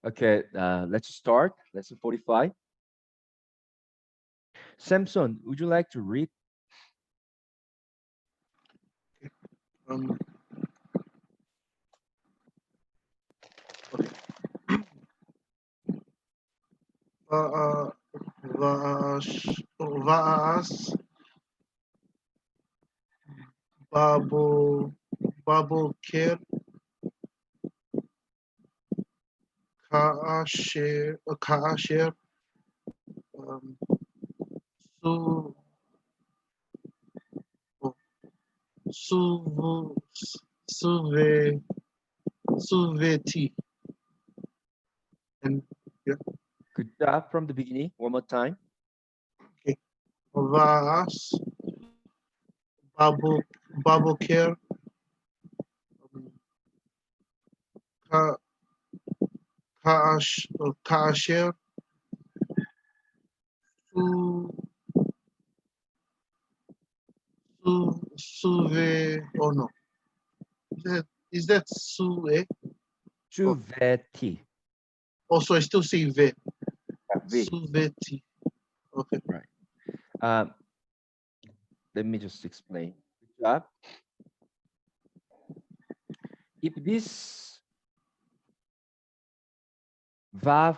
Okay, let's start. Lesson 45. Samson, would you like to read? Um, va- Vaas, Vaas, Babu, Babu Kir, Kaashir, um, Su, Suvu, Suve, Suveti, and yeah, Good job from the beginning. One more time. okay. Vaas, Babu, Babu Kir, um, Ka, Kaashir, Su, Suve, oh no, is that Sue? Oh, Juveti. also I still say Ve, V. Suveti. Okay. Right. Um, Let me just explain. Good job. If this vav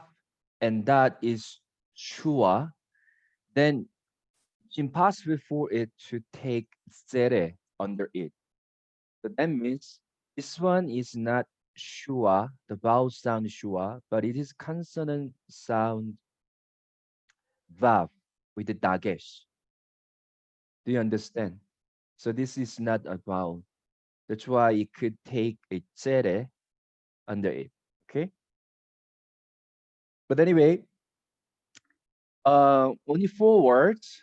and that is shua, then it's impossible for it to take zere under it. So that means this one is not shua, the vowel sound shua, but it is consonant sound vav with the dagesh. Do you understand? So this is not a vowel. That's why it could take a zere under it. Okay. But anyway, only 4 words.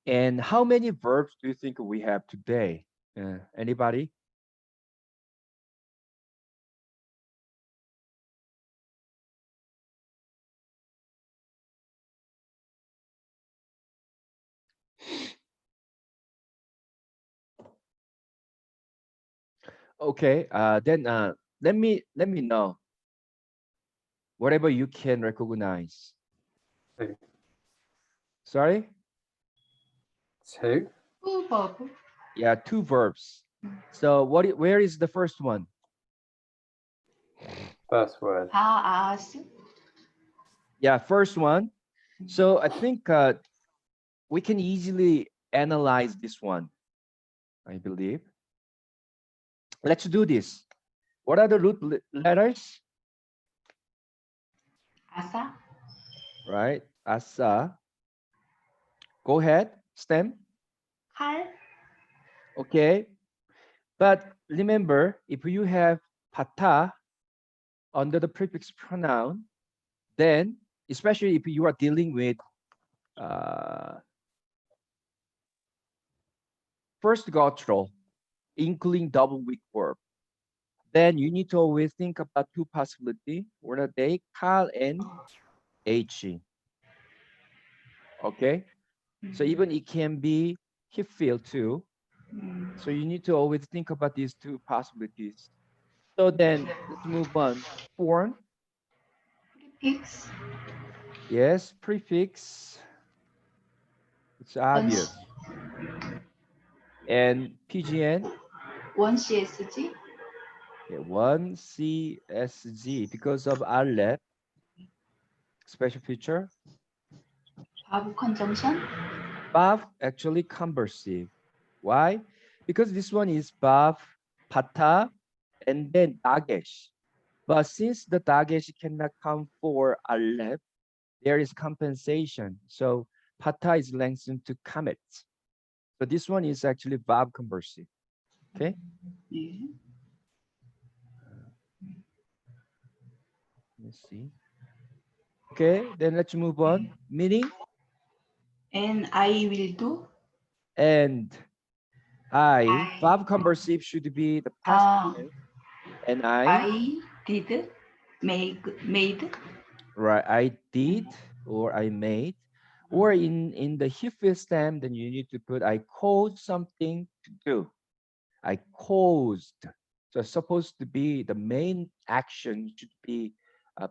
And how many verbs do you think we have today? Anybody? Okay. Then let me know whatever you can recognize. Two. Sorry. Two. verb. Yeah, 2 verbs. So where is the first one? First word. Vaas. Yeah, first one. So I think we can easily analyze this one, I believe. Let's do this. What are the root letters? Asa. Right? Asa. Go ahead, stem. Kal. Okay. But remember, if you have pata under the prefix pronoun, then especially if you are dealing with uh, first guttural, including double weak verb, then you need to always think about 2 possibility. What are they? Kal and he. Okay. So even it can be he feel too. So you need to always think about these 2 possibilities. So then let's move on. Form, Prefix. yes, prefix, it's One, obvious. And PGN, one CSG. yeah, 1CSG because of Aleph, special feature. Verb conjunction. Bav actually conversive. Why? Because this one is Bav, Pata, and then Dagesh. But since the Dagesh cannot come for Aleph, there is compensation. So Pata is lengthened to Kamet. So this one is actually Bav conversive. Okay. 네. Let's see. Okay, then let's move on. Meaning And I will do. and I, I. verb conversive should be the past Uh, tense. And I, I did. Made. right, I did or I made. Or in the Hebrew stem, then you need to put I caused something to do. I caused. So it's supposed to be the main action should be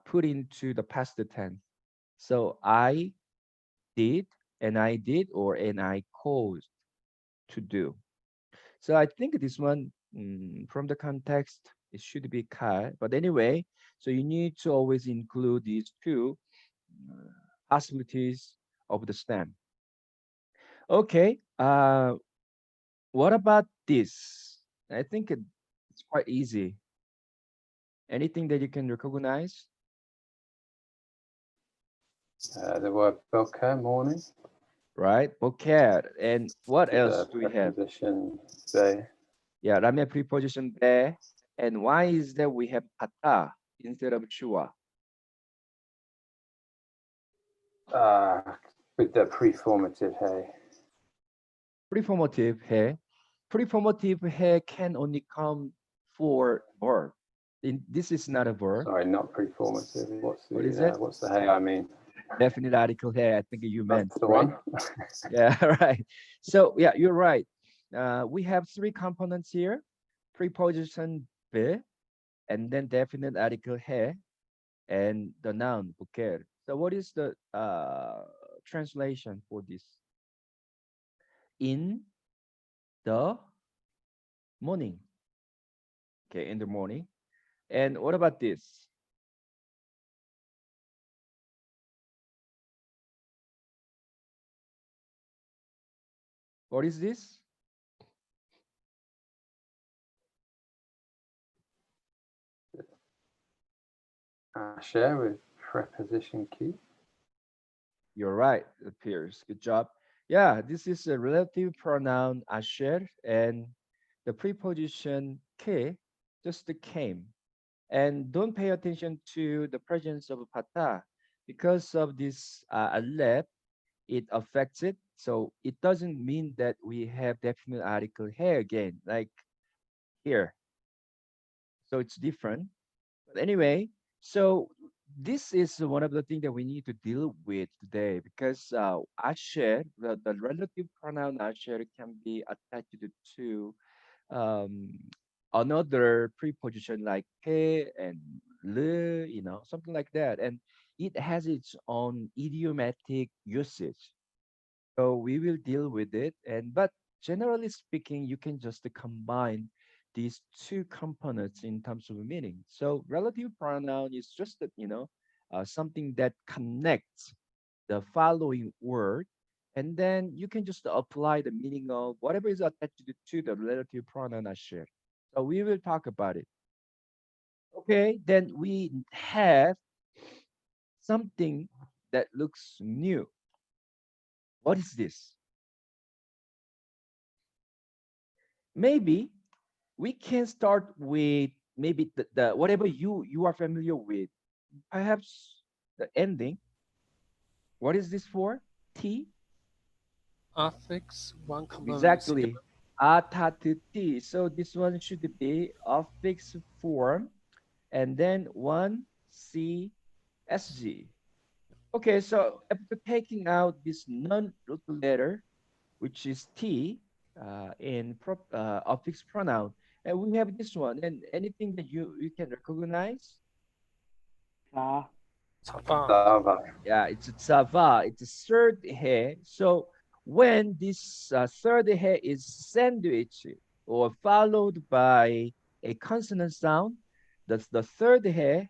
put into the past tense. So I did, and I did, or and I caused to do. So I think this one, from the context, it should be cut. But anyway, so you need to always include these two uh, possibilities of the stem. Okay. What about this? I think it's quite easy. Anything that you can recognize, The word boker, morning, right? Bokeh. And what with else the do we have? preposition they. Yeah, ramya preposition there. And why is that we have pata instead of chua? Uh, with the preformative hey. Preformative hai. Preformative hai can only come for verb. This is not a verb. Sorry, not preformative. What is it? What's the hey I mean? Definite article hai, I think you meant, That's the right? one. Yeah, right. So yeah, you're right. We have three components here: preposition be, and then definite article he, and the noun buker. So what is the translation for this? In the morning. Okay, in the morning. And what about this? What is this? Share with preposition key. You're right, it appears. Good job. Yeah, this is a relative pronoun asher, and the preposition ke just came. And don't pay attention to the presence of pata because of this alef, it affects it. So it doesn't mean that we have definite article here again, like here. So it's different. But anyway, so this is one of the things that we need to deal with today because asher, the relative pronoun asher can be attached to um, another preposition like pe and le, something like that. And it has its own idiomatic usage. So we will deal with it. And but generally speaking, you can just combine these two components in terms of meaning. So relative pronoun is just that, something that connects the following word, and then you can just apply the meaning of whatever is attached to the relative pronoun as shared. So we will talk about it. Okay, then we have something that looks new. What is this? Maybe we can start with maybe the whatever you are familiar with. Perhaps the ending. What is this for? T. Affix one component singular. Exactly. Atatuti. So this one should be a fixed form and then one CSG. Okay, so after taking out this non-root letter, which is T affix pronoun, and we have this one. And anything that you can recognize? Sava. Sava. Yeah, it's a tsava. It's a third he. So when this third he is sandwiched or followed by a consonant sound, the third he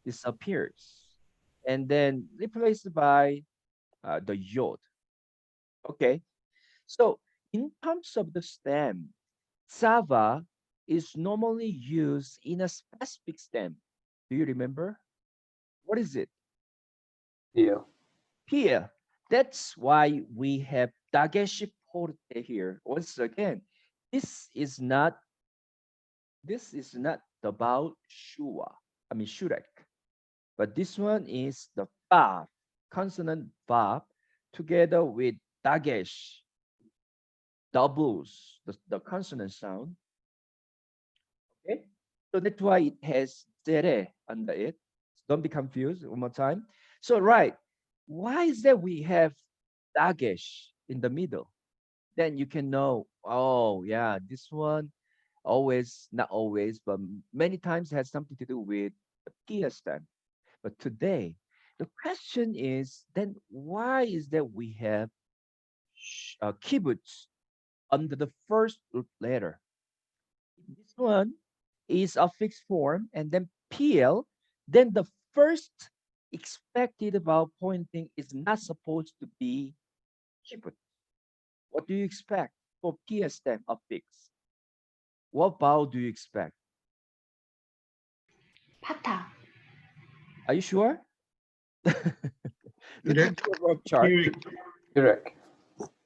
disappears and then replaced by the yod. Okay, so in terms of the stem, tsava is normally used in a specific stem. Do you remember? What is it? Eel. Here, that's why we have Dageshi Porte here. Once again, this is not this is not about Shua. I mean Shurek. But this one is the Vav, consonant Vav, together with Dagesh, doubles the consonant sound. Okay. So that's why it has Zere under it. Don't be confused one more time. So right, why is that we have Dagesh in the middle? Then you can know, oh yeah, this one always, not always, but many times has something to do with the P stem. But today, the question is then why is that we have kibbutz under the first root letter? This one is a fixed form, and then PL, then the first expected vowel pointing is not supposed to be kibbutz. What do you expect for P stem affix? What vowel do you expect? 파타. Are you sure? Look Direct. into your verb chart. Direct. Direct.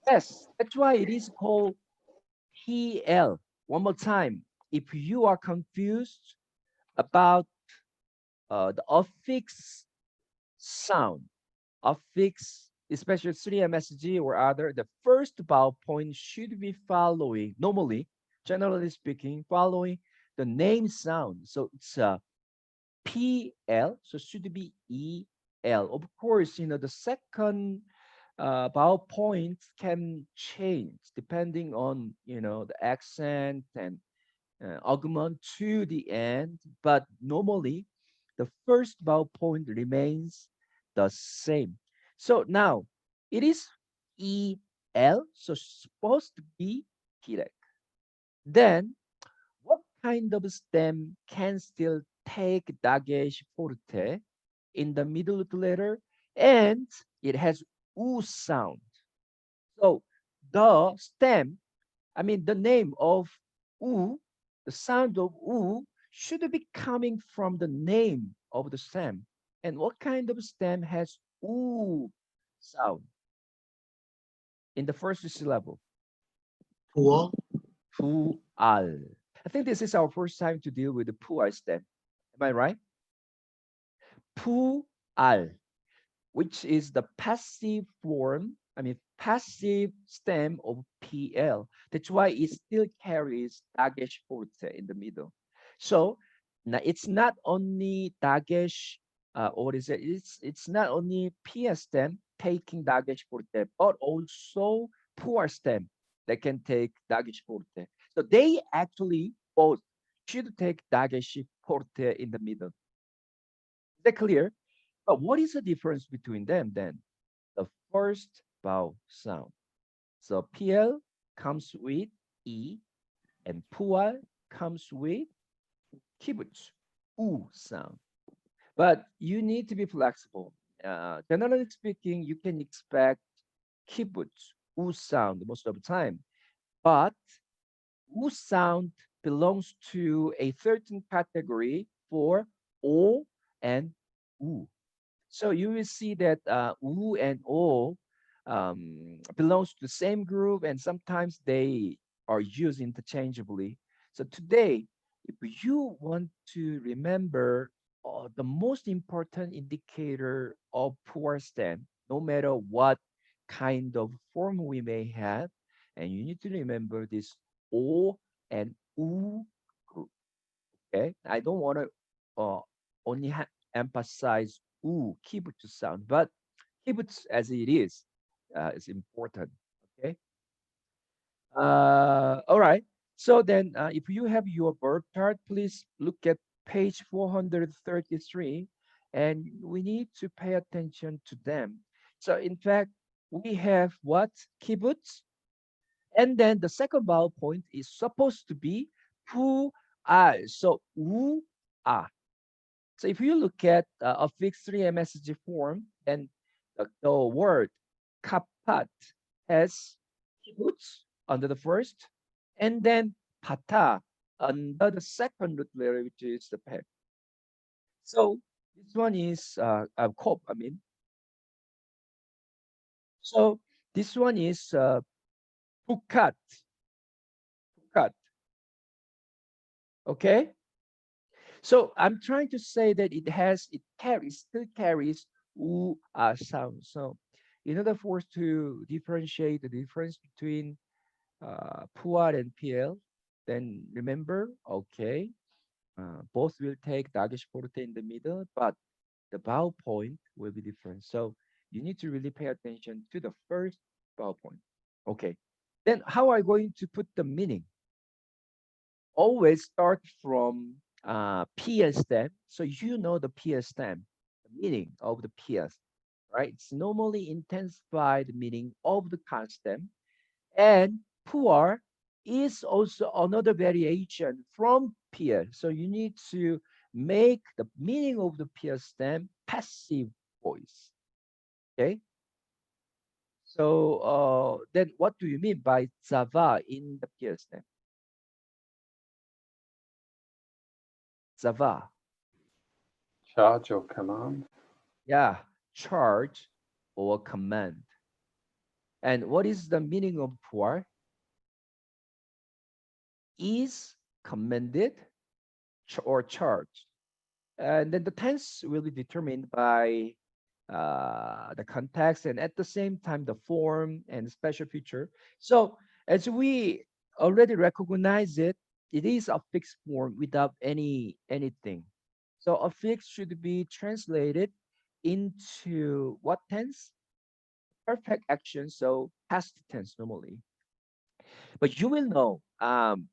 Yes, that's why it is called PL. One more time. If you are confused about the affix sound, affix, especially 3MSG or other, the first vowel point should be following, normally, generally speaking, following the name sound. So it's PL, so should be EL. Of course, the second vowel points can change depending on, the accent and augment to the end, but normally the first vowel point remains the same. So now it is EL, so supposed to be direct. Then what kind of stem can still take dagesh forte in the middle letter and it has U sound? So the stem, I mean the name of U, the sound of U should be coming from the name of the stem. And what kind of stem has U sound in the first syllable? Pual. Pual. I think this is our first time to deal with the pual stem. Am I right? Pual, which is the passive form, I mean, passive stem of PL. That's why it still carries dagesh forte in the middle. So now it's not only dagesh, or what is it? It's not only PS stem taking dagesh forte, but also puar stem that can take dagesh forte. So they actually both should take dagesh forte in the middle. Is that clear? But what is the difference between them then? The first vowel sound. So PL comes with E and Pual comes with kibbutz, U sound. But you need to be flexible. Generally speaking, you can expect kibbutz, U sound most of the time. But U sound belongs to a certain category for O and U. So you will see that U and O belongs to the same group, and sometimes they are used interchangeably. So today, if you want to remember the most important indicator of poor stem, no matter what kind of form we may have, and you need to remember this O and U group. Okay, I don't want to only emphasize kibbutz sound, but kibbutz as it is important. Okay. All right. So then, if you have your birth chart, please look at page 433, and we need to pay attention to them. So in fact, we have what kibbutz, and then the second vowel point is supposed to be pu I. So u a. So if you look at a fixed 3 MSG form, then the word kapat has kibbutz under the first, and then pata under the second root letter, which is the pet. So this one is kop, I mean. So this one is pukat, pukat. Okay. So I'm trying to say that still carries u sound. So in order for us to differentiate the difference between puar and PL, then remember, okay, both will take dagesh forte in the middle, but the vowel point will be different. So you need to really pay attention to the first vowel point. Okay. Then how are you going to put the meaning always start from PS stem. So you know the PS stem, the meaning of the PS, right? It's normally intensify the meaning of the constant. And poor is also another variation from PS. So you need to make the meaning of the PS stem passive voice. Okay. So then what do you mean by Zava in the PS stem? Zava. Charge or command. Yeah, charge or command. And what is the meaning of poor? Is commanded or charged. And then the tense will be determined by the context and at the same time the form and special feature. So as we already recognize it, it is a fixed form without anything. So a fix should be translated into what tense? Perfect action, so past tense normally. But you will know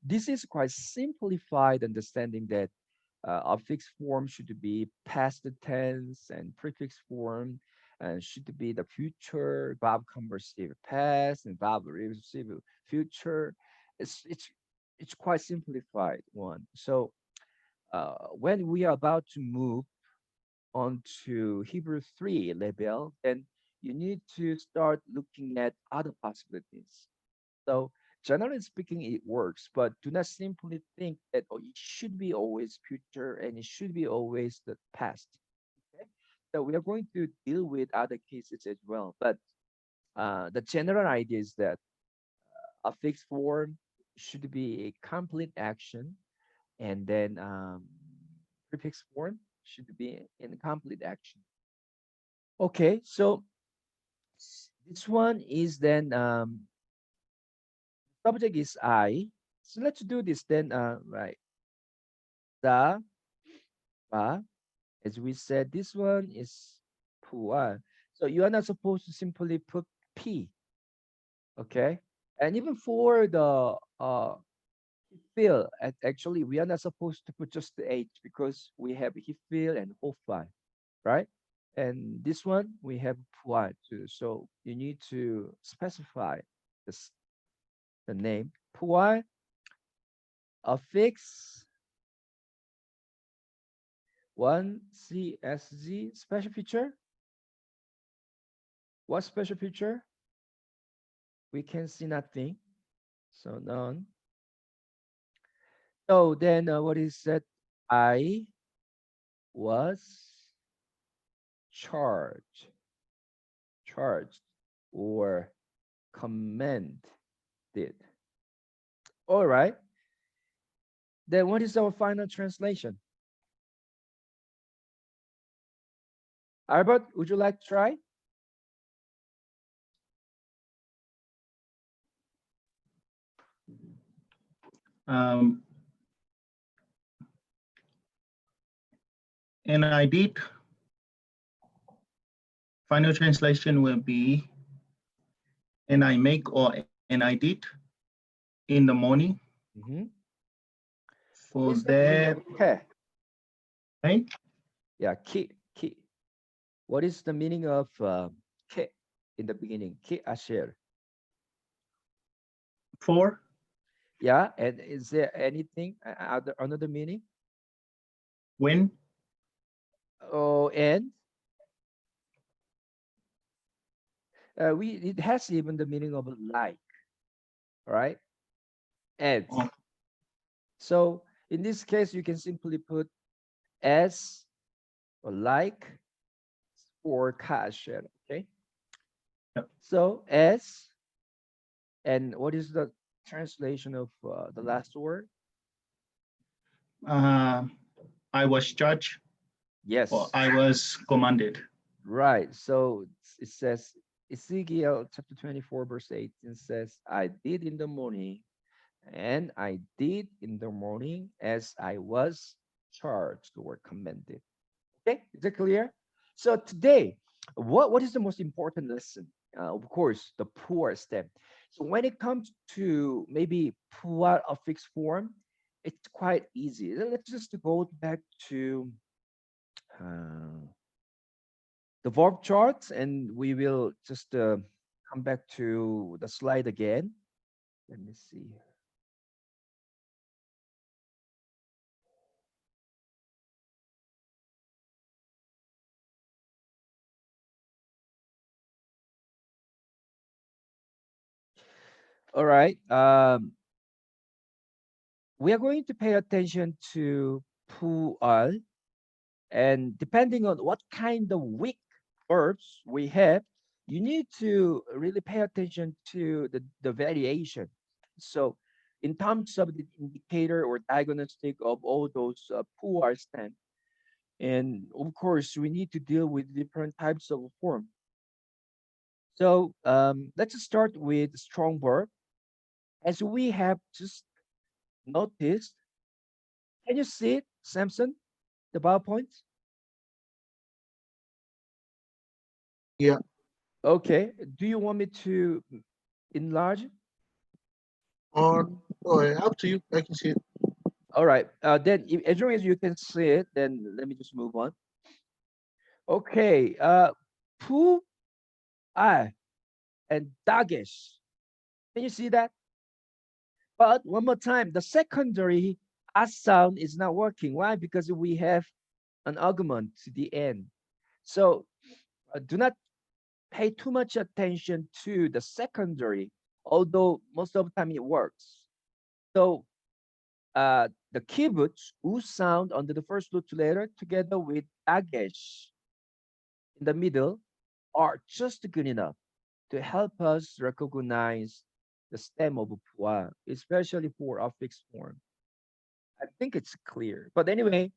this is quite simplified understanding that a fixed form should be past tense and prefix form and should be the future, verb conversive past and verb reflexive future. It's quite simplified one. So when we are about to move on to Hebrew 3 level, then you need to start looking at other possibilities. So generally speaking, it works, but do not simply think that oh, it should be always future and it should be always the past. Okay? So we are going to deal with other cases as well, but the general idea is that a fixed form should be a complete action, and then prefix form should be in complete action. Okay, so this one is then subject is I. So let's do this then. Right. The, ba, as we said, this one is puan. So you are not supposed to simply put P, okay? And even for the feel, actually, we are not supposed to put just the H because we have feel and hofan, right? And this one, we have puan too. So you need to specify this, the name. Puan, affix, one CSZ special feature. What special feature? We can see nothing. So none. So then what is that? I was charged, charged or commanded. All right. Then what is our final translation? Albert, would you like to try? Um, and I did. Final translation will be, and I make or and I did in the morning. Mm-hmm. For Is the meaning that, of ke? right? Yeah, ki. What is the meaning of ke in the beginning? Ki asher. For Yeah, and is there anything other another meaning? when, Oh, and we it has even the meaning of like, right? And oh, so in this case, you can simply put as or like for kasher. Okay. yep. So as and what is the translation of the last word? uh, I was judged or Yes. I was commanded. Right. So it says Ezekiel chapter 24, verse 18 says, I did in the morning, and I did in the morning as I was charged or commanded. Okay, is that clear? So today, what is the most important lesson? Of course, the poor step. So when it comes to maybe poor a fixed form, it's quite easy. Let's just go back to uh, the verb charts, and we will just come back to the slide again. Let me see. All right. We are going to pay attention to pual, and depending on what kind of weak verbs we have, you need to really pay attention to the variation. So, in terms of the indicator or diagnostic of all those pual stem, and of course, we need to deal with different types of form. So, let's start with strong verb. As we have just noticed, can you see it, Samson? The PowerPoint? Yeah. Okay. Do you want me to enlarge it? Oh, up to you. I can see it. All right. Then, as long as you can see it, then let me just move on. Okay. Pu, I, and dagesh. Can you see that? But one more time, the secondary as sound is not working. Why? Because we have an argument to the end. So do not pay too much attention to the secondary, although most of the time it works. So the kibbutz u sound under the first root letter together with dagesh in the middle are just good enough to help us recognize the stem of pua, especially for a fixed form. I think it's clear. But anyway,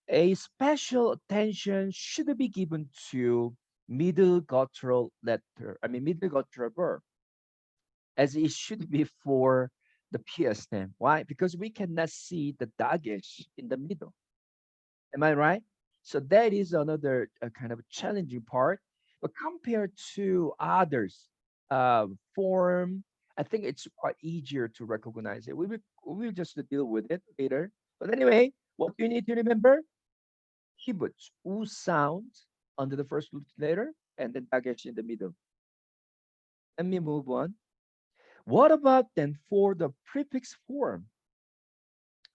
a special attention should be given to middle guttural letter, middle guttural verb, as it should be for the PS stem. Why? Because we cannot see the dagesh in the middle. Am I right? So that is another kind of challenging part. But compared to others, form, I think it's quite easier to recognize it. We will just deal with it later. But anyway, what you need to remember? Kibbutz, U sound under the first letter, and then dagesh in the middle. Let me move on. What about then for the prefix form?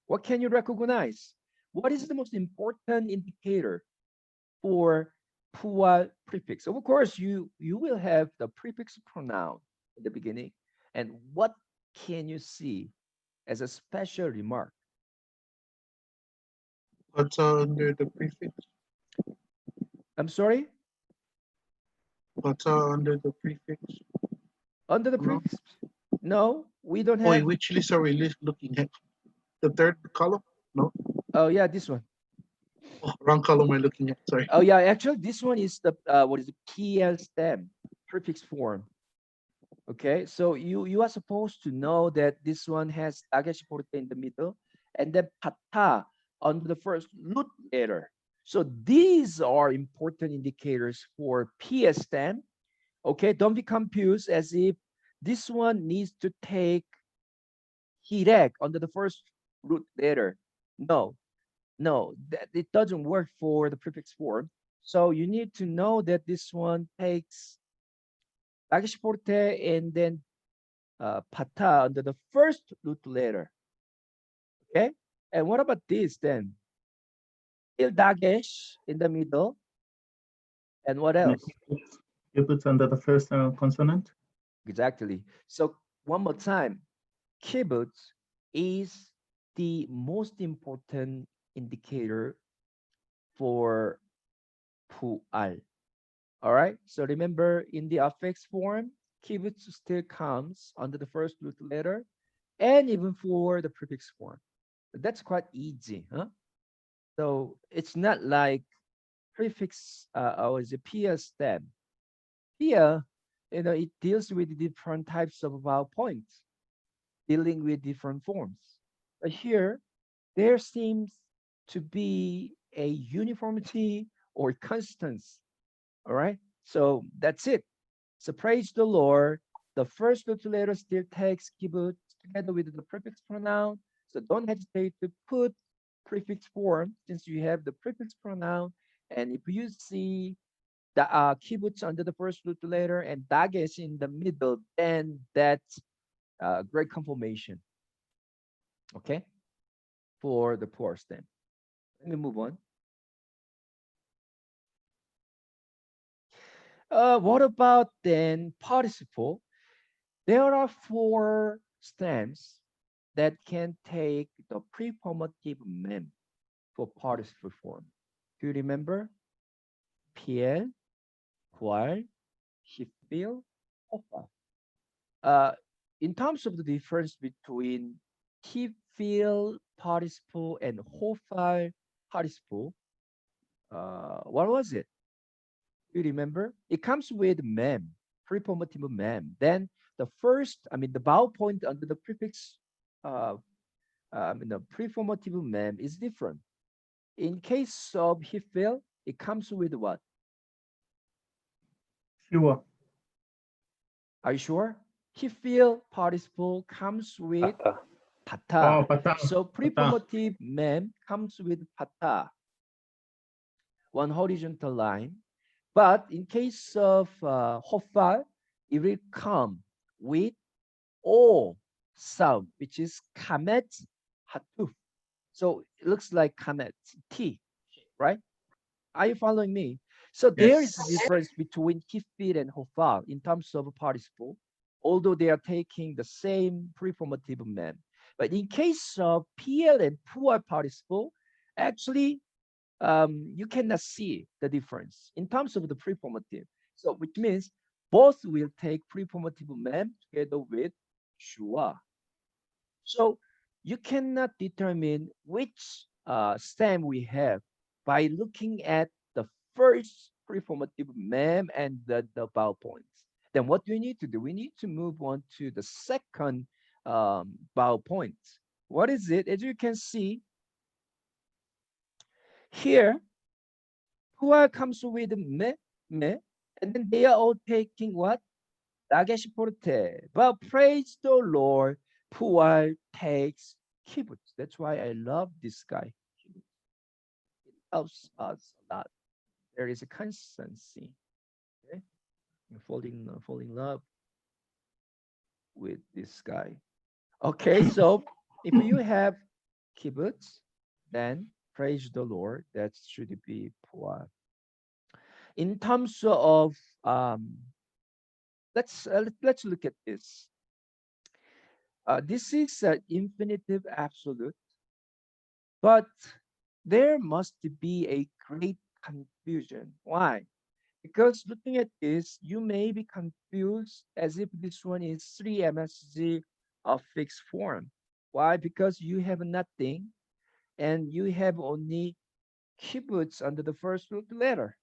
What can you recognize? What is the most important indicator for pua prefix? Of course, you will have the prefix pronoun in the beginning. And what can you see as a special remark? What's under the prefix? I'm sorry? What's under the prefix? Under the No. prefix? No, we don't Oh, have. which list are we looking at? The third column? No. Oh, yeah, this one. Oh, wrong column I'm looking at. Sorry. Oh, yeah, actually, this one is the, what is it? PL stem, prefix form. Okay, so you are supposed to know that this one has dagesh porte in the middle and then pata on the first root letter. So these are important indicators for PS stem. Okay, don't be confused as if this one needs to take hirek under the first root letter. No, no, that it doesn't work for the prefix form. So you need to know that this one takes dagesh porte and then pata under the first root letter. Okay, and what about this then? Il dagesh in the middle, and what else? Kibbutz under the first consonant. Exactly. So one more time, kibbutz is the most important indicator for pu'al. All right. So remember, in the affix form, kibbutz still comes under the first root letter, and even for the prefix form. That's quite easy, huh? So it's not like prefix or is a peer stem. Here, it deals with different types of vowel points, dealing with different forms. But here, there seems to be a uniformity or constance. All right. So that's it. So praise the Lord. The first letter still takes kibbutz together with the prefix pronoun. So don't hesitate to put prefix form since you have the prefix pronoun. And if you see the kibbutz under the first root letter and dagesh in the middle, then that's great confirmation. Okay, for the poor stem. Let me move on. What about then participle? There are four stems that can take the preformative mem for participle form. Do you remember? Piel, pual, hifil, hofa. Uh, in terms of the difference between hifil participle and hofal participle, what was it? You remember? It comes with mem, preformative mem. Then the first, I mean, the vowel point under the prefix, the preformative mem is different. In case of hifil, it comes with what? Fewer. Are you sure? Hifil participle comes with Pata. pata. Oh, pata. So Pata. preformative mem comes with pata, one horizontal line. But in case of hofal, it will come with O sound, which is kamet hatuf. So it looks like kamet, T, right? Are you following me? So there is a Yes. difference between hifil and hofal in terms of participle, although they are taking the same preformative mem. But in case of PL and pual participle, actually you cannot see the difference in terms of the preformative. So which means both will take preformative mem together with shua. So you cannot determine which stem we have by looking at the first preformative mem and the vowel points. Then what do we need to do? We need to move on to the second vowel point. What is it? As you can see here, Pua comes with me, and then they are all taking what? Dagesh forte. But praise the Lord, Pua takes kibbutz. That's why I love this guy. It helps us a lot. There is a consistency. Okay? I'm falling in love with this guy. Okay, so if you have kibbutz, then praise the Lord. That should be Pua. In terms of let's look at this. This is an infinitive absolute, but there must be a great confusion. Why? Because looking at this, you may be confused as if this one is 3 MSG of fixed form. Why? Because you have nothing and you have only kibbutz under the first root letter.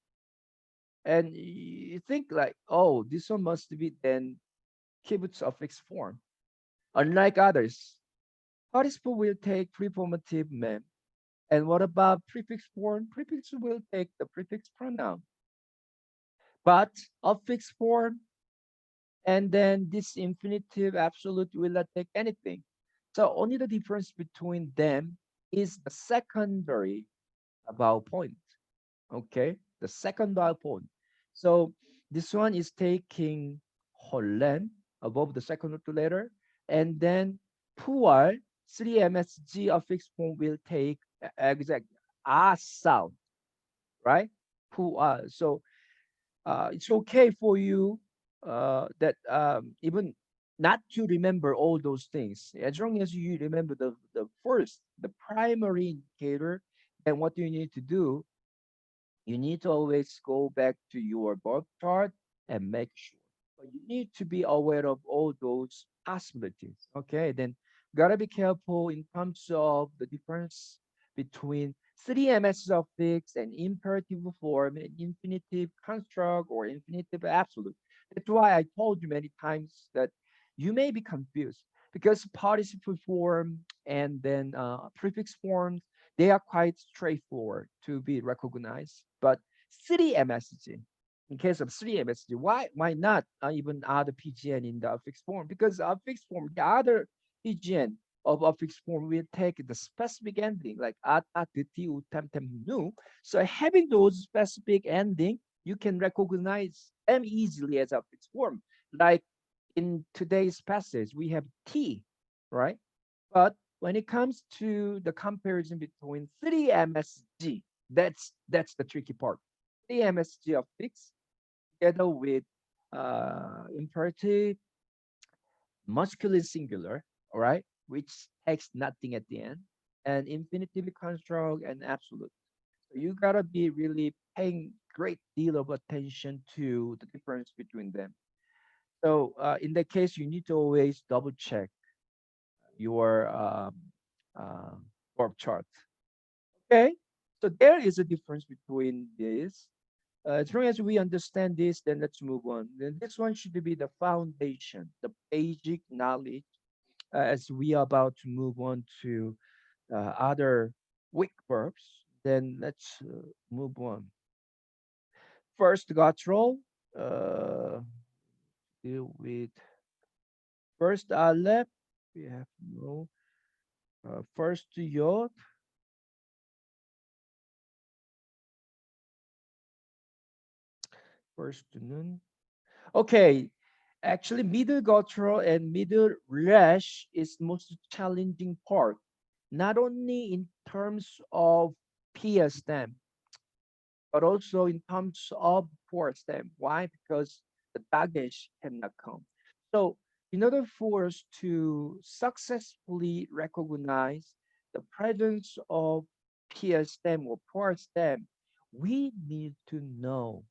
And you think like, oh, this one must be then kibbutz of fixed form. Unlike others, participle will take preformative mem. And what about prefix form? Prefix will take the prefix pronoun. But of fixed form, and then this infinitive absolute will not take anything. So only the difference between them is the secondary vowel point. Okay, the second vowel point. So this one is taking Holland above the second root letter, and then pual 3 MSG affix form will take exact sound, right? Pual. So it's okay for you that even not to remember all those things. As long as you remember the first, the primary indicator, then what you need to do, you need to always go back to your birth chart and make sure. But you need to be aware of all those possibilities. Okay, then gotta be careful in terms of the difference between 3 MS suffix and imperative form and infinitive construct or infinitive absolute. That's why I told you many times that you may be confused because participle form and then prefix forms, they are quite straightforward to be recognized. But 3 MSG, in case of 3 MSG, why not even other PGN in the fixed form? Because fixed form, the other PGN of affix form will take the specific ending like at, ti, u, tem, nu. So having those specific ending, you can recognize them easily as affix form. Like in today's passage, we have t, right? But when it comes to the comparison between 3 MSG, that's the tricky part. 3 MSG affix together with imperative, masculine singular, all right, which takes nothing at the end, and infinitive construct and absolute. So you gotta be really paying great deal of attention to the difference between them. So in that case, you need to always double check your uh, verb chart. Okay, so there is a difference between this. As long as we understand this, then let's move on. Then this one should be the foundation, the basic knowledge as we are about to move on to other weak verbs, then let's move on. First guttural, uh, deal with first aleph. We have no first yod, first nun. Okay, actually, middle guttural and middle rash is most challenging part, not only in terms of PS stem, but also in terms of force them. Why? Because the baggage cannot come. So, in order for us to successfully recognize the presence of PS stem or pore stem, we need to know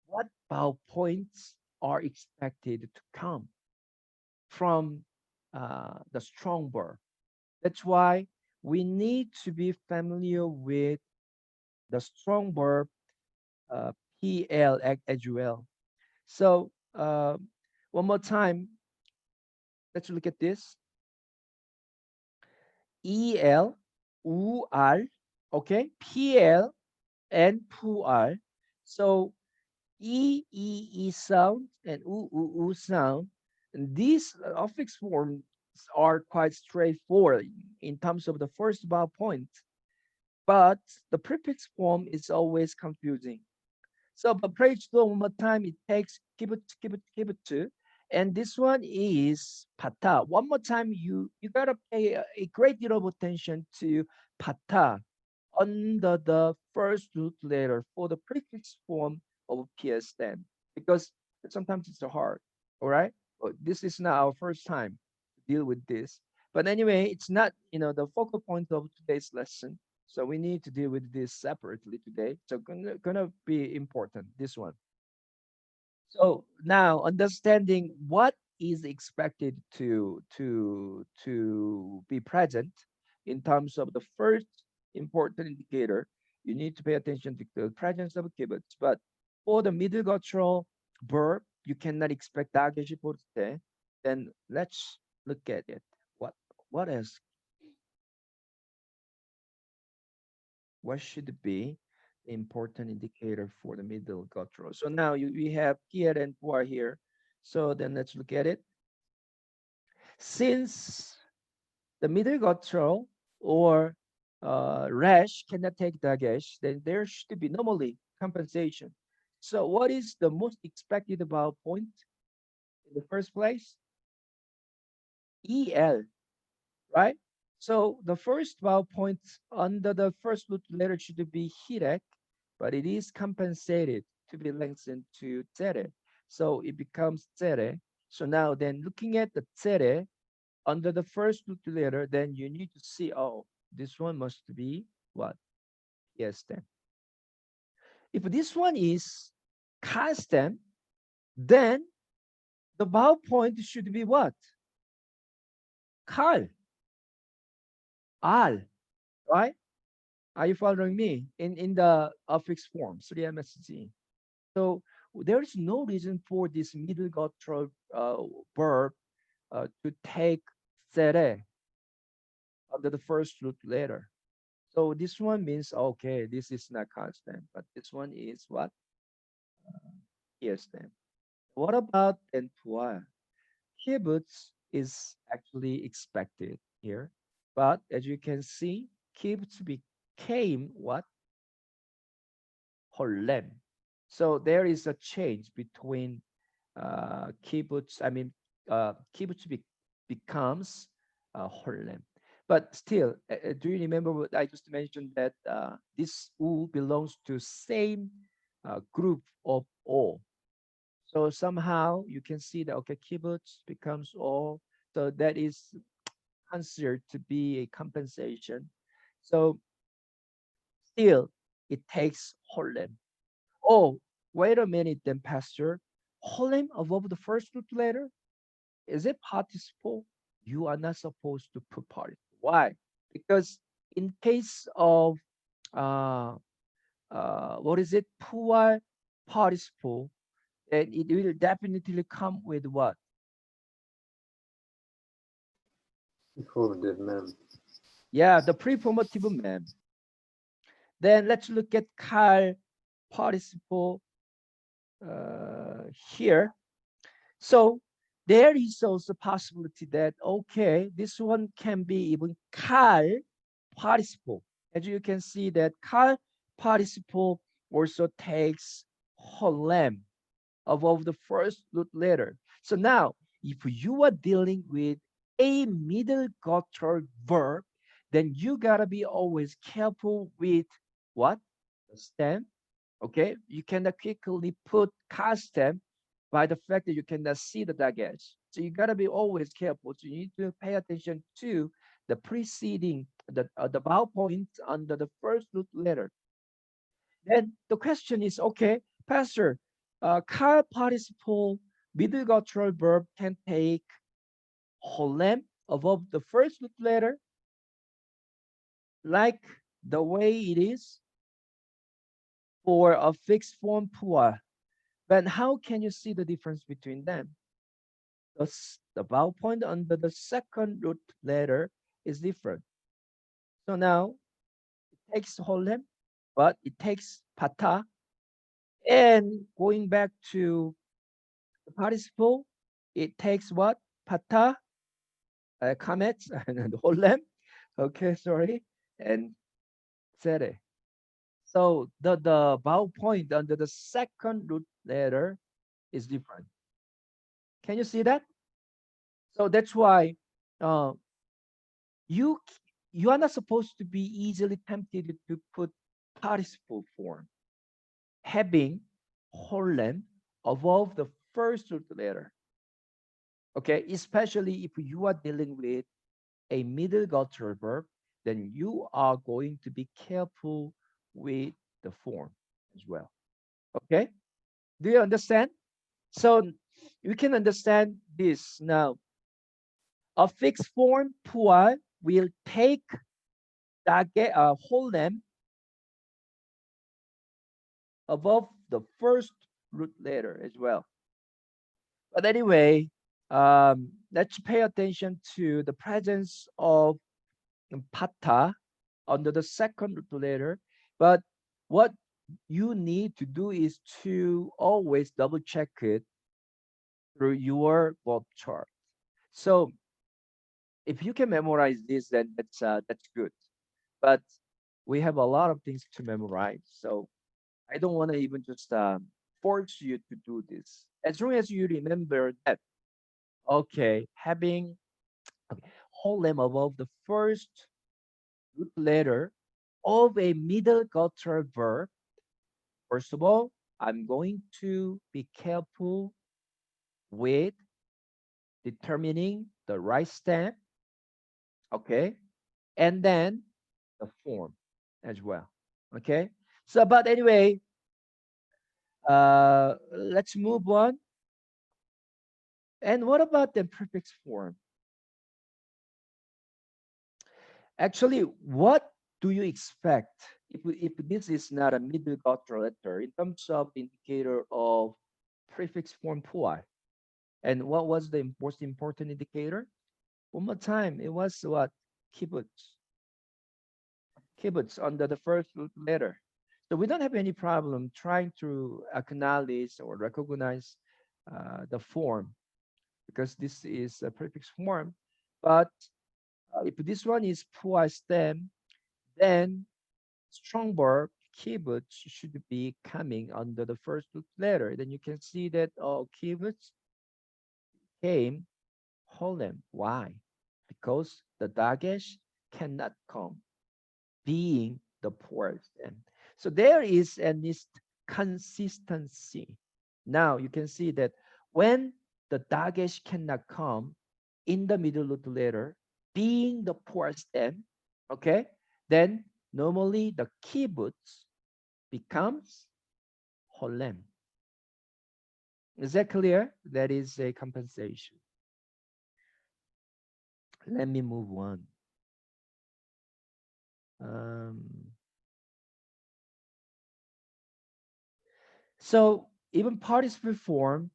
what vowel points are expected to come from the strong verb. That's why we need to be familiar with the strong verb uh, PL as well. So one more time, let's look at this. EL, UR, okay, PL and PUR. So E sound and U sound. And these affix forms are quite straightforward in terms of the first vowel point, but the prefix form is always confusing. So, but praise the Lord one more time. It takes keep it to, and this one is pata. One more time, you gotta pay a great deal of attention to pata under the first root letter for the prefix form of PS stem because sometimes it's hard. All right, this is not our first time to deal with this, but anyway, it's not the focal point of today's lesson. So we need to deal with this separately today. So gonna be important, this one. So now understanding what is expected to be present in terms of the first important indicator, you need to pay attention to the presence of kibbutz. But for the middle guttural verb, you cannot expect dagesh porte. Then let's look at it. What what else what should be the important indicator for the middle guttural? So now we have Pierre and Poir here. So then let's look at it. Since the middle guttural or rash cannot take dagesh, then there should be normally compensation. So what is the most expected vowel point in the first place? EL, right? So the first vowel point under the first root letter should be hirek, but it is compensated to be lengthened to tere. So it becomes tere. So now then looking at the tere under the first root letter, then you need to see, oh, this one must be what? Yes, then. If this one is constant, then the vowel point should be what? Kal, al, right? Are you following me in the affix form, 3MSG? So there is no reason for this middle guttural verb to take sere under the first root letter. So this one means, okay, this is not constant, but this one is what? Yes, then. What about entua? Kibbutz is actually expected here. But as you can see, kibbutz became what? Holem. So there is a change between kibbutz. I mean, kibbutz becomes Holem. But still, do you remember what I just mentioned that this U belongs to same group of O? So somehow you can see that okay, kibbutz becomes O. So that is considered to be a compensation. So still, it takes Holem. Oh, wait a minute then, Pastor. Holem above the first root letter? Is it participle? You are not supposed to put participle. Why? Because in case of uh, what is it? Poor participle, then it will definitely come with what? Informative mem. Yeah, the preformative mem. Then let's look at car participle here. So there is also possibility that okay, this one can be even car participle. As you can see that car participle also takes holem above the first root letter. So now, if you are dealing with a middle gutter verb, then you gotta be always careful with what? The stem. Okay, you cannot quickly put cast stem by the fact that you cannot see the dagesh. So you gotta be always careful. So you need to pay attention to the preceding the vowel point under the first root letter. Then the question is, okay, Pastor, car participle middle guttural verb can take holem above the first root letter, like the way it is for a fixed form pua. But how can you see the difference between them? The vowel point under the second root letter is different. So now it takes holem, but it takes pata. And going back to the participle, it takes what? Pata, kamet, and holem. Okay, sorry, and sere. So the vowel point under the second root letter is different. Can you see that? So that's why uh, you you are not supposed to be easily tempted to put participle form having holem above the first root letter. Okay, especially if you are dealing with a middle guttural verb, then you are going to be careful with the form as well. Okay, do you understand? So you can understand this now. A fixed form pual will take holem above the first root letter as well. But anyway, let's pay attention to the presence of pata under the second root letter. But what you need to do is to always double check it through your verb chart. So if you can memorize this, then that's good. But we have a lot of things to memorize, so I don't want to even just force you to do this. As long as you remember that, okay, having okay, whole name above the first root letter of a middle guttural verb. First of all, I'm going to be careful with determining the right stem, okay, and then the form as well, okay. So, but anyway, let's move on. And what about the prefix form? Actually, what do you expect if this is not a middle guttural letter in terms of the indicator of prefix form poi? And what was the most important indicator? One more time, it was what? Kibbutz. Kibbutz under the first letter. So we don't have any problem trying to acknowledge or recognize the form because this is a prefix form. But If this one is pual stem, then strong verb kibbutz should be coming under the first letter. Then you can see that kibbutz came Holem. Why? Because the dagesh cannot come, being the poorest. And so there is an consistency. Now you can see that when the dagesh cannot come in the middle of the letter, being the poorest stem, okay, then normally the kibbutz becomes holem. Is that clear? That is a compensation. Let me move on. Um, so even participle form,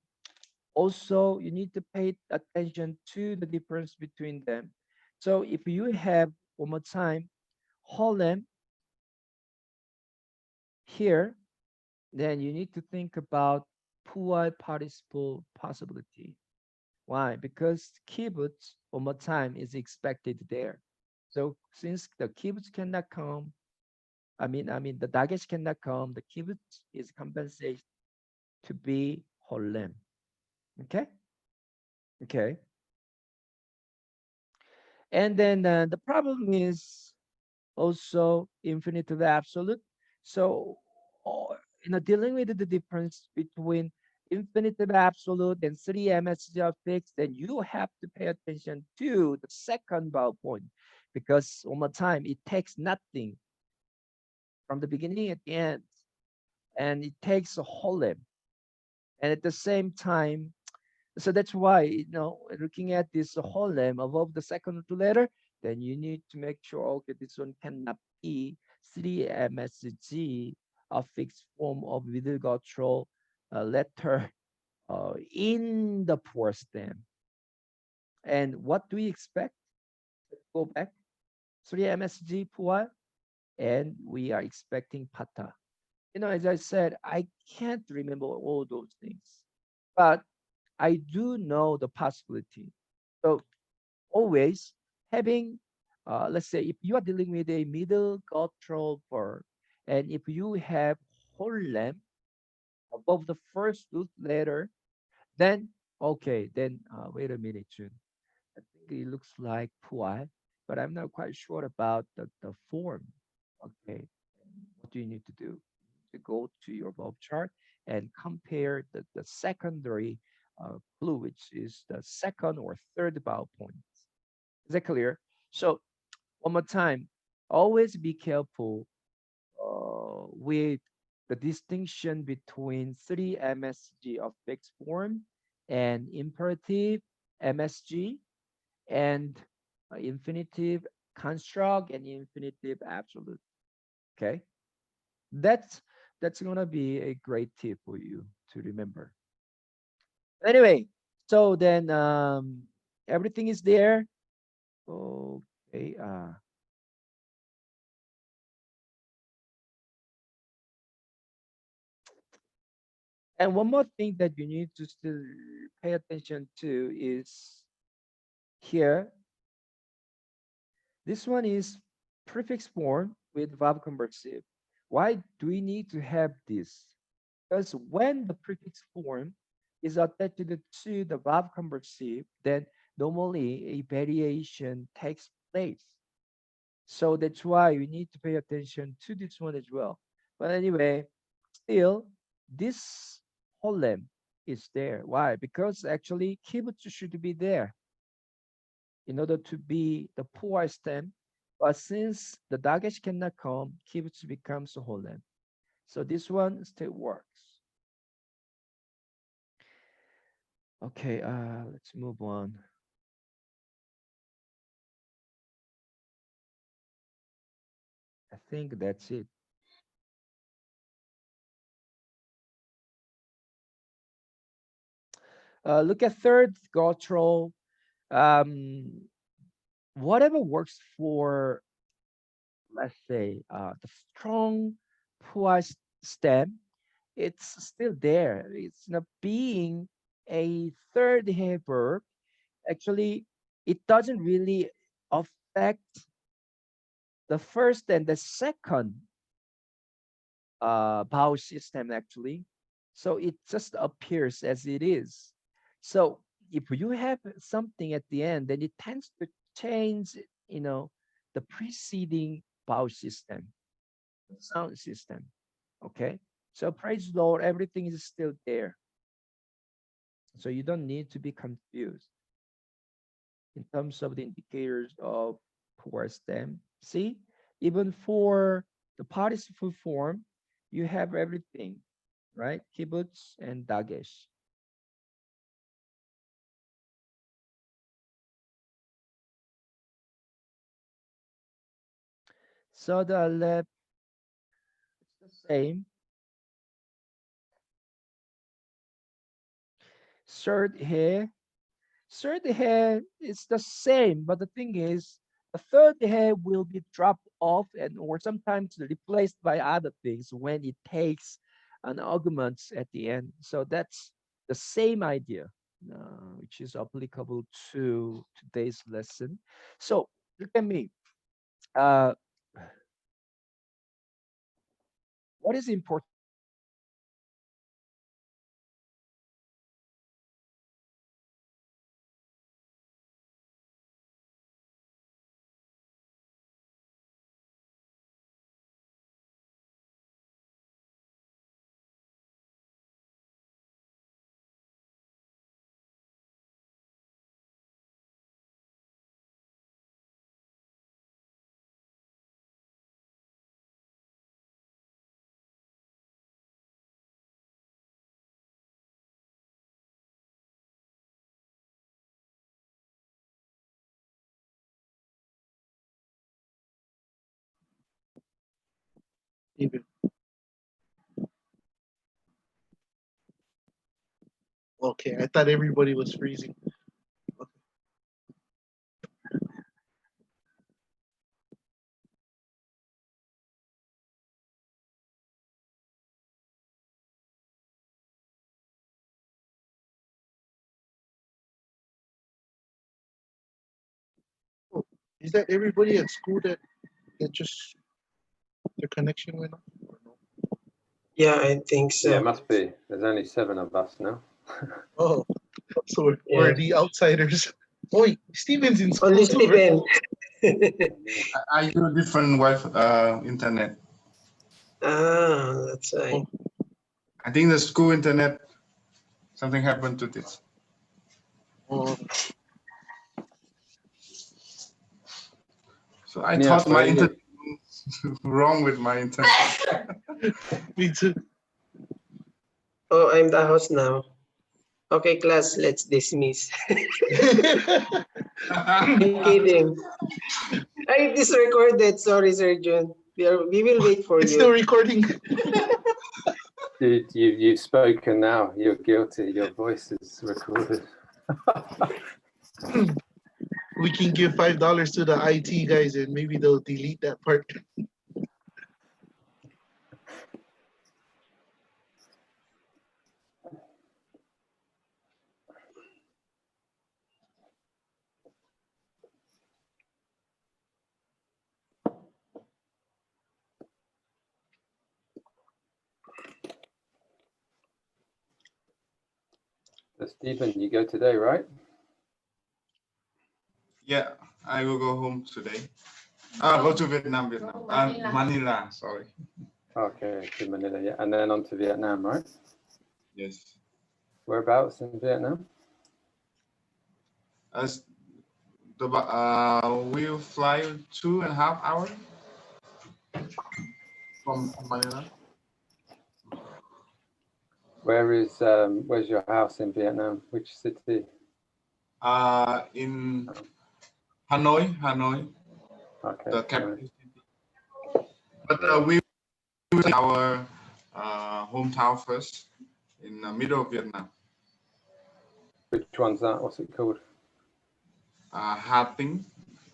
also you need to pay attention to the difference between them. So if you have one more time, holem here, then you need to think about pual participle possibility. Why? Because kibbutz one more time is expected there. So since the kibbutz cannot come, I mean the dagesh cannot come, the kibbutz is compensated to be holem. Okay? Okay. And then the problem is also infinitive absolute. So, dealing with the difference between infinitive absolute and three MSG are fixed, then you have to pay attention to the second vowel point because one more time, it takes nothing from the beginning at the end, and it takes a whole limb. And at the same time, so that's why, looking at this whole limb above the second letter, then you need to make sure, okay, this one cannot be 3MSG, a fixed form of middle guttural letter in the poor stem. And what do we expect? Let's go back. 3MSG pual, and we are expecting pata. As I said, I can't remember all those things, but I do know the possibility. So always having, let's say, if you are dealing with a middle guttural verb, and if you have holem above the first root letter, then okay, then wait a minute, June. I think it looks like puai, but I'm not quite sure about the form. Okay, what do you need to do? To go to your verb chart and compare the secondary clue, which is the second or third vowel point. Is that clear? So one more time, always be careful with the distinction between three MSG of fixed form and imperative MSG and infinitive construct and infinitive absolute. Okay, that's that's gonna be a great tip for you to remember. Anyway, so then everything is there. Okay. And one more thing that you need to still pay attention to is here. This one is prefix form with verb conversive. Why do we need to have this? Because when the prefix form is attached to the verb conversive, then normally a variation takes place. So that's why we need to pay attention to this one as well. But anyway, still, this holem is there. Why? Because actually kibbutz should be there in order to be the poor stem. But since the dagesh cannot come, kibbutz becomes a holem. So this one still works. Okay, let's move on. I think that's it. Look at third guttural. Um, whatever works for, let's say, the strong poor stem, it's still there. It's not being a third hair verb. Actually, it doesn't really affect the first and the second vowel system actually. So it just appears as it is. So if you have something at the end, then it tends to change, the preceding vowel system, the sound system. Okay. So praise the Lord, everything is still there. So you don't need to be confused in terms of the indicators of poor stem. See, even for the participle form, you have everything, right? Kibbutz and dagesh. So the left, it's the same. Third here is the same, but the thing is, the third hair will be dropped off and or sometimes replaced by other things when it takes an argument at the end. So that's the same idea, which is applicable to today's lesson. So look at me. What is important? Even. Okay, I thought everybody was freezing. Oh, is that everybody at school that just their connection went off? Or no? Yeah, I think so. Yeah, it must be. There's only 7 of us now. Oh, so we're the outsiders. Oh, wait, Steven's in school Only too, right? Steven. I use different Wi-Fi internet. That's right. I think the school internet, something happened to this. Oh. So I Yeah, thought my very internet wrong with my internet. Me too. Oh, I'm the host now. Okay, class, let's dismiss. I'm kidding. It is recorded. Sorry, Sir John. We will wait for It's you. still recording. You've spoken now. You're guilty. Your voice is recorded. We can give $5 to the IT guys and maybe they'll delete that part. So Stephen, you go today, right? Yeah, I will go home today. Go to Vietnam. Manila, sorry. Okay, to Manila, yeah. And then on to Vietnam, right? Yes. Whereabouts in Vietnam? As we'll fly 2.5 hours from Manila. Where's your house in Vietnam? Which city? In Hanoi, Okay. the capital Right. city. But we will see our hometown first in the middle of Vietnam. Which one's that? What's it called? Ha Tinh,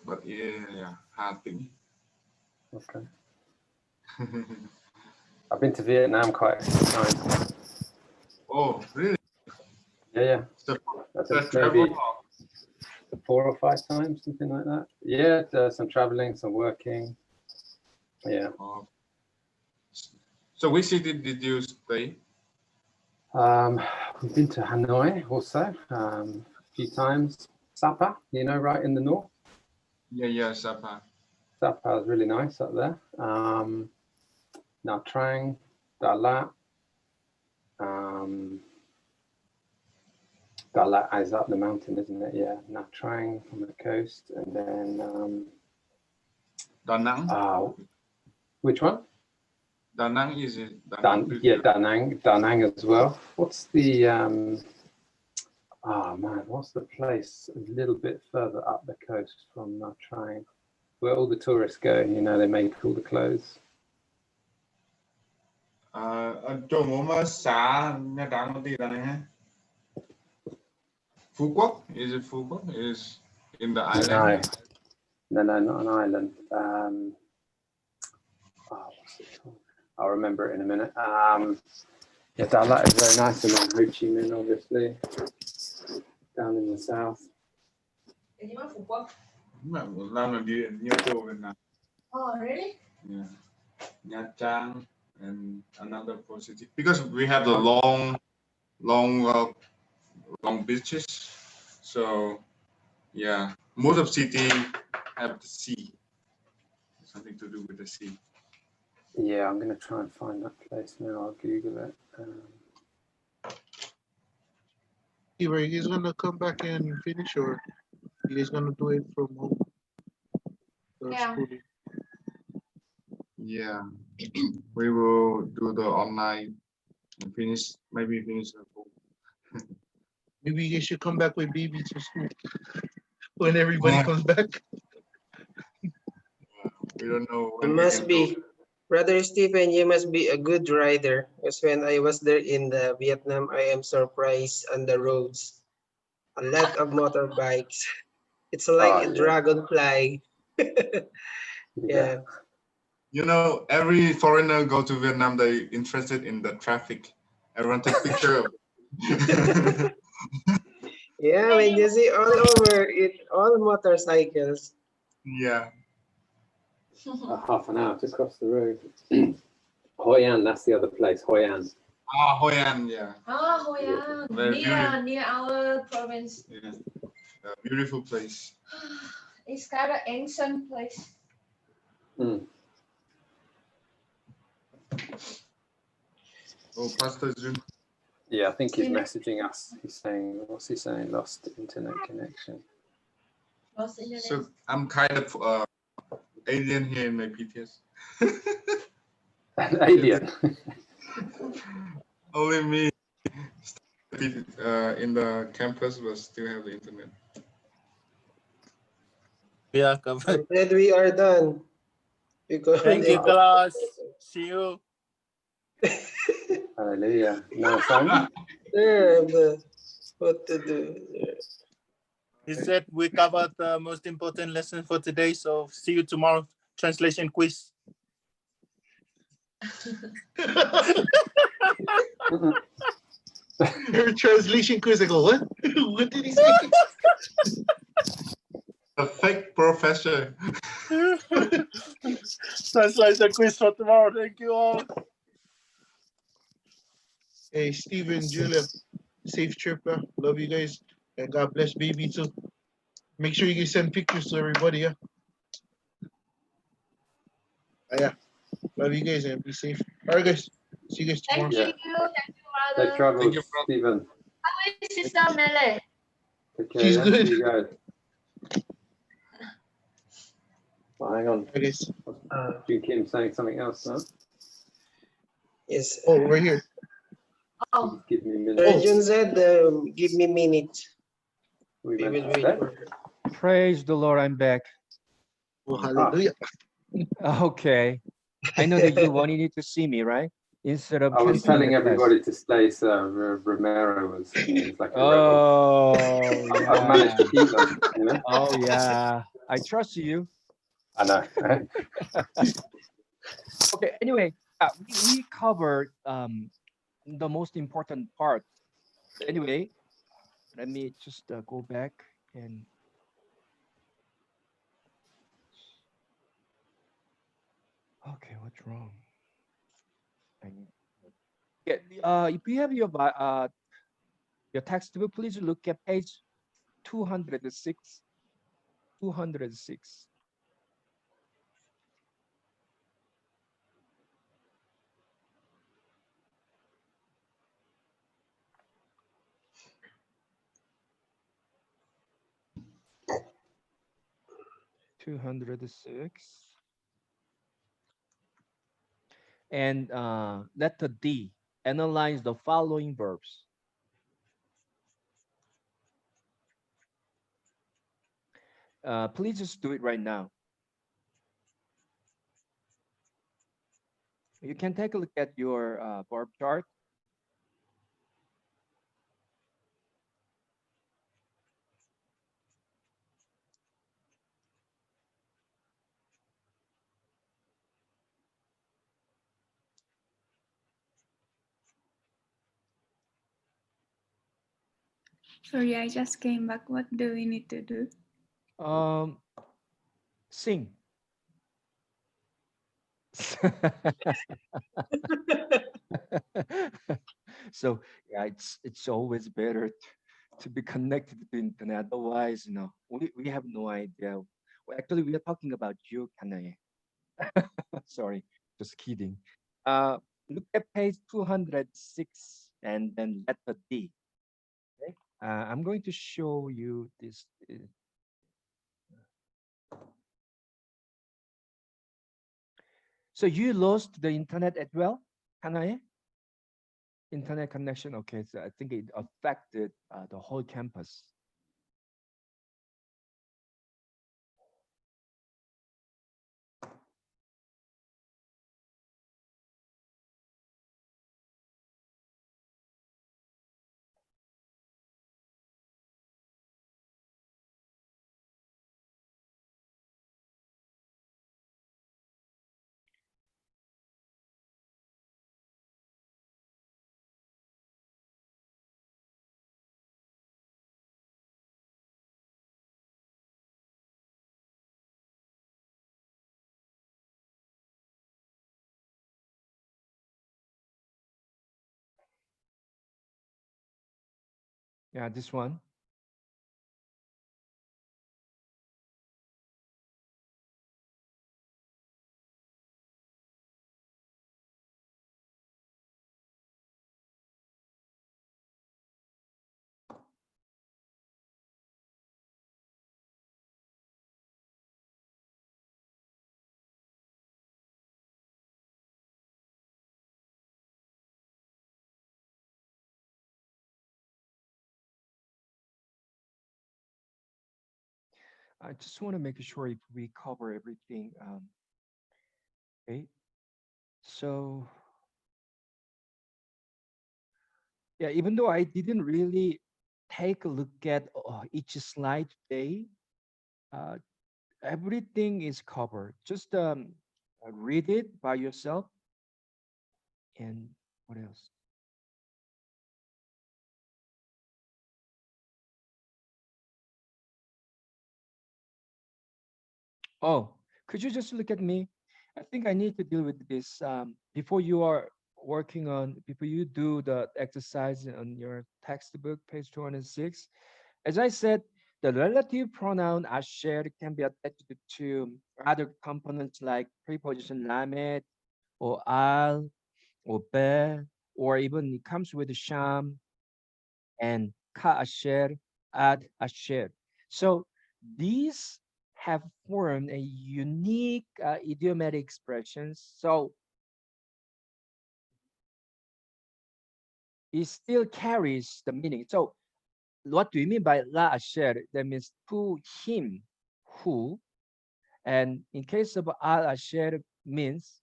but yeah, Ha Tinh. Okay. I've been to Vietnam quite a few times. Oh, really? Yeah. So, I think travel maybe log. 4 or 5 times, something like that. Yeah, some traveling, some working. Yeah. So which city did you stay? We've been to Hanoi also a few times. Sapa, you know, right in the north. Yeah, Sapa. Sapa is really nice up there. Nha Trang, Dalat. Dalat is up the mountain, isn't it? Yeah, Nha Trang on the coast, and then Da Nang. which one? Da Nang is it? Da Nang. Yeah, Da Nang as well. What's the what's the place a little bit further up the coast from Nha Trang, where all the tourists go? You know, they make all the clothes. Chỗ mà xã Nha Trang một tí là này ha. Phú Quốc? Is it Phú Quốc? Is in the island? No, not an island. What's it called? I'll remember it in a minute. Yeah, Dalat is very nice, and then Ho Chi Minh, obviously, down in the south. Làm là đi nhiều chỗ Việt Nam. Oh, really? Yeah. Nha Trang and another four cities because we have the long beaches. So yeah, most of city have the sea. Something to do with the sea. Yeah, I'm going to try and find that place now. I'll Google it. Are you guys gonna come back and finish, or you guys gonna do it from home? Or Yeah. schooling? Yeah, we will do the online and maybe finish the book. Maybe you guys should come back with baby to school when everybody comes back. We don't know You when we must can be, go. Brother Stephen, you must be a good rider. Because when I was there in the Vietnam, I am surprised on the roads. A lot of motorbikes. It's like a dragonfly. Yeah. You know, every foreigner go to Vietnam, they interested in the traffic. Everyone take picture of it. Yeah, when you see all over it, all motorcycles. Yeah. Half an hour to cross the road. Hoi An, that's the other place. Hoi An. Hoi An, yeah. Hoi An, near our province. Yeah. A beautiful place. It's kind of ancient place. Oh, Pastor Jun. Yeah, I think he's messaging us. He's saying, what's he saying? Lost internet connection. So I'm kind of alien here in my PTS. An alien. Only me in the campus but still have the internet. Yeah, covered. I'm glad we are done. Because Thank you, class. See you. Hallelujah. No, Simon? What to do? He said we covered the most important lesson for today. So see you tomorrow. Translation quiz. Your translation quiz. I go, what? What did he say? A fake professor. Translation quiz for tomorrow. Thank you all. Hey, Steven, Julia, safe trip. Love you guys. And God bless baby too. Make sure you guys send pictures to everybody. Yeah. Yeah. Love you guys and be safe. All right, guys. See you guys tomorrow. Thank you, Safe brother. travels, Stephen. How is Sister Mele? Okay, She's yeah, good. see you guys. Well, hang on. I guess. Jun Kim saying something else, no? Yes. Oh, right here. Oh, Give me a minute. Surgeon said, give me a minute. We We went will to wait bed. for her. Praise the Lord, I'm back. Oh, hallelujah. Okay. I know that you wanted to see me, right? Instead of I was canceling telling the class. everybody to stay, so Romero was like a rebel. Oh, I've managed to yeah. keep them, you know? Oh, yeah. I trust you. I know. Okay, anyway, we covered the most important part. Anyway, let me just go back and Okay, what's wrong? I need. Yeah, if you have your textbook, please look at page 206. 206. 206. And letter D, analyze the following verbs. Please just do it right now. You can take a look at your verb chart. Sorry, I just came back. What do we need to do? Um, sing. So yeah, it's always better to be connected to the internet. Otherwise, we have no idea. Well, actually, we are talking about you, Kanae. Sorry, just kidding. Uh, Look at page 206 and then letter D. Okay? I'm going to show you this. So you lost the internet as well, Kanae? Internet connection. Okay, so I think it affected the whole campus. Yeah, this one. I just want to make sure if we cover everything. Okay. So yeah, even though I didn't really take a look at each slide today, uh, everything is covered. Just read it by yourself. And what else? Oh, could you just look at me? I think I need to deal with this before you are before you do the exercise on your textbook, page 206. As I said, the relative pronoun asher can be attached to other components like preposition lamed or al or be, or even it comes with sham and ka asher, ad asher. So these have formed a unique idiomatic expressions. So it still carries the meaning. So what do you mean by la asher? That means to him, who. And in case of al asher means,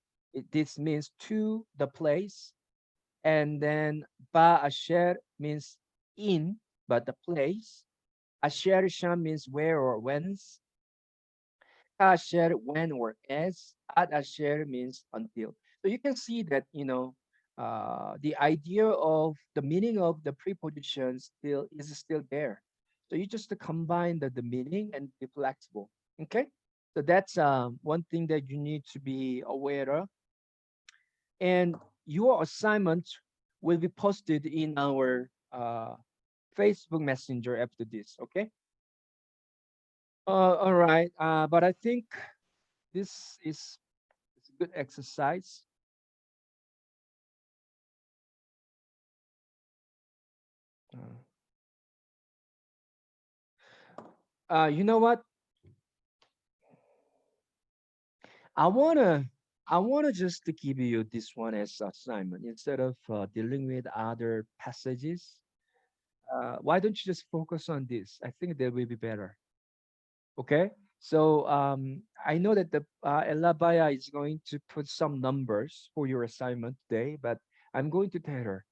this means to the place. And then ba asher means in, but the place. Asher sham means where or whence. Asher when or as. Ad asher means until. So you can see that, the idea of the meaning of the preposition still there. So you just combine the meaning and be flexible. Okay. So that's one thing that you need to be aware of. And your assignment will be posted in our Facebook Messenger after this. Okay. All right. But I think this is it's a good exercise. You know what? I wanna I wanna just to give you this one as assignment instead of dealing with other passages. Why don't you just focus on this? I think that will be better. Okay. So I know that the Elabaya is going to put some numbers for your assignment today, but I'm going to tell her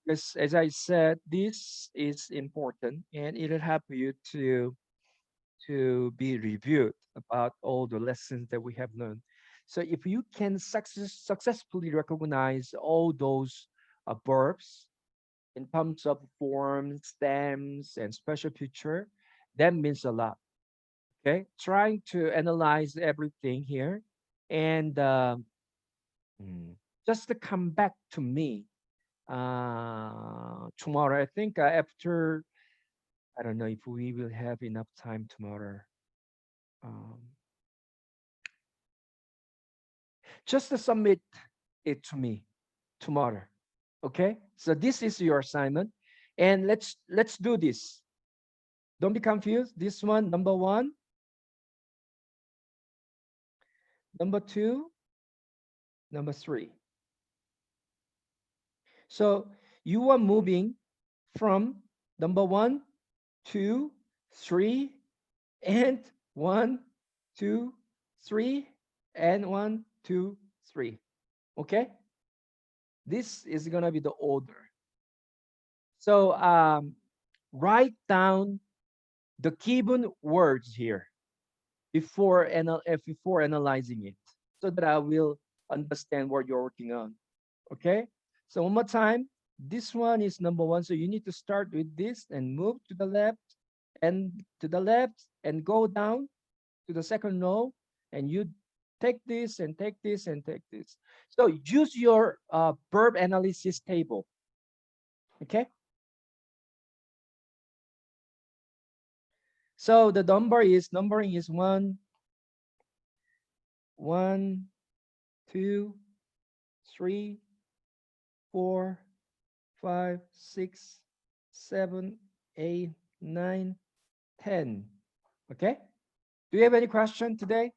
because, as I said, this is important and it'll help you to be reviewed about all the lessons that we have learned. So if you can successfully recognize all those verbs in terms of form, stems, and special feature, that means a lot. Okay, trying to analyze everything here, and just to come back to me tomorrow. I think after I don't know if we will have enough time tomorrow. Um, just to submit it to me tomorrow. Okay, so this is your assignment, and let's do this. Don't be confused. This one, number one, number two, number three. So you are moving from number one, two, three, and one, two, three, and one, two, three. Okay, this is gonna be the order. So write down the given words here before analyzing it so that I will understand what you're working on. Okay. So one more time, this one is number one. So you need to start with this and move to the left and go down to the second row, and you take this and take this and take this. So use your verb analysis table. Okay. So the numbering is one, two, three, 4, 5, 6, 7, 8, 9, 10. Okay? Do you have any question today?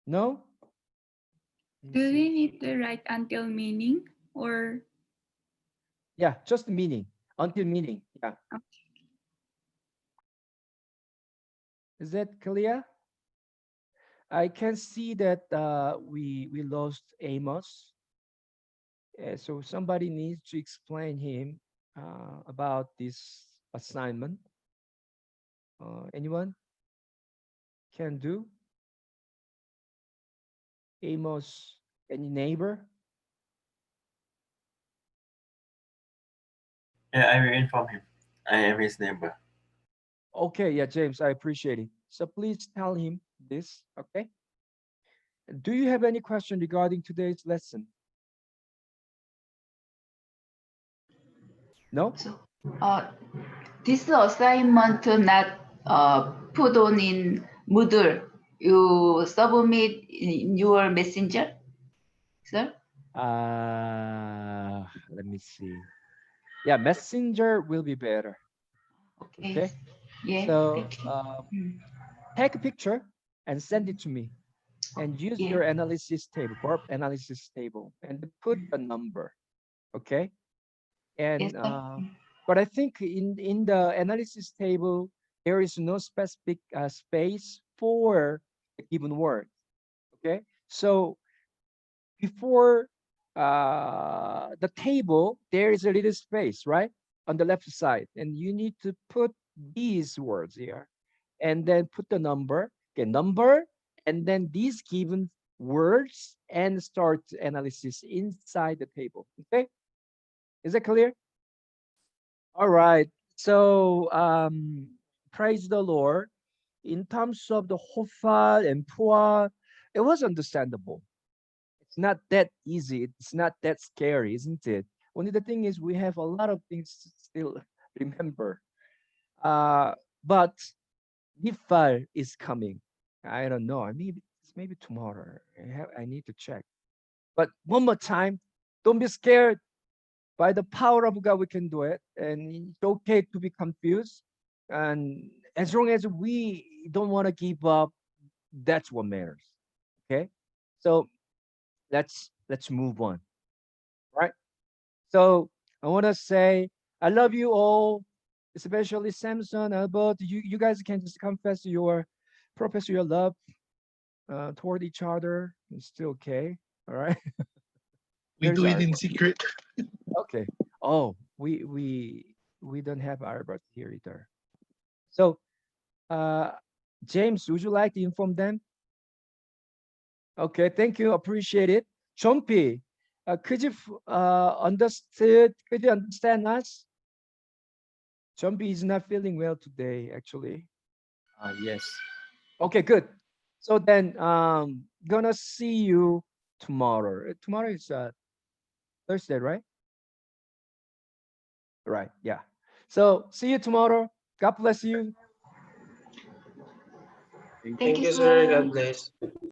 No? Do we need to write until meaning or? Yeah, just the meaning. Until meaning. Yeah. Is that clear? I can see that we lost Amos. So somebody needs to explain him about this assignment. Anyone can do? Amos, any neighbor? Yeah, I will inform him. I am his neighbor. Okay, yeah, James, I appreciate it. So please tell him this, okay? Do you have any question regarding today's lesson? No? So, this assignment not put on in Moodle. You submit in your messenger, sir? Let me see. Yeah, Messenger will be better. Okay. Yeah. So Thank you. take a picture and send it to me, and use Yeah. your analysis table, verb analysis table, and put the number. Okay. Yes, And sir. but I think in the analysis table there is no specific space for a given word. Okay, so before the table there is a little space, right, on the left side, and you need to put these words here, and then put the number. Okay, number, and then these given words, and start analysis inside the table. Okay, is that clear? All right. So praise the Lord. In terms of the Hofal and Pua, it was understandable. It's not that easy. It's not that scary, isn't it? Only the thing is we have a lot of things to still remember. But Nifal is coming. I don't know. Maybe tomorrow. I need to check. But one more time, don't be scared. By the power of God, we can do it. And it's okay to be confused. And as long as we don't want to give up, that's what matters. Okay. So let's move on. Right. So I want to say I love you all, especially Samson, Albert. You guys can just profess your love toward each other. It's still okay. All right. We There's do it in Albert. secret. Okay. Oh, we don't have Albert here either. So, James, would you like to inform them? Okay, thank you. Appreciate it. Chompy, could you understand us? Chompy is not feeling well today, actually. Yes. Okay, good. So then, gonna see you tomorrow. Tomorrow is Thursday, right? Right. Yeah. So see you tomorrow. God bless you. Thank Thank you, you, sir. sir. God bless.